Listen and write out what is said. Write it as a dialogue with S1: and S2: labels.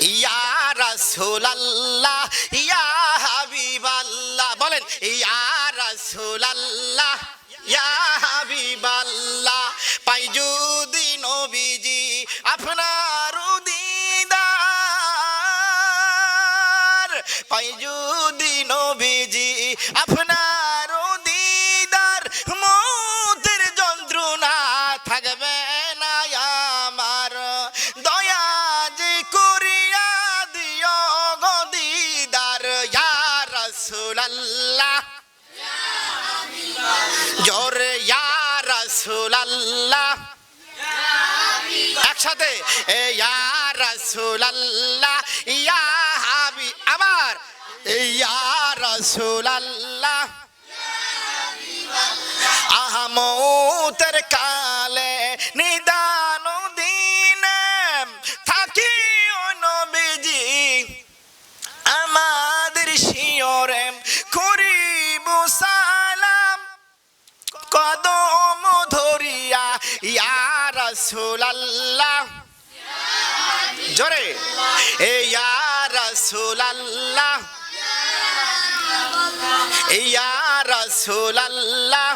S1: ইয়া রাসূলুল্লাহ ইয়া হাবিবাল্লাহ বলেন ইয়া রাসূলুল্লাহ ইয়া হাবিবাল্লাহ পাই যদি নবীজি আপনার দিদার পাই যদি নবীজি আপনার দিদার মৌতের যন্ত্রণা থাকবে না আমার দয়া যে করিয়া দিও গো দিদার ইয়া রাসূলুল্লাহ জোরে ইয়া রাসূলুল্লাহ একসাথে ইয়া রাসূলুল্লাহ ইয়া হাবি আবার ইয়া রাসূলুল্লাহ আহমতের কালে নিদান দিনে থাকিও নবীজি আমাদের শিয়রে করিব সালাম কদম ধরিয়া ইয়া রাসূলুল্লাহ জোরে ইয়া রাসূলুল্লাহ ইয়া রাসূলুল্লাহ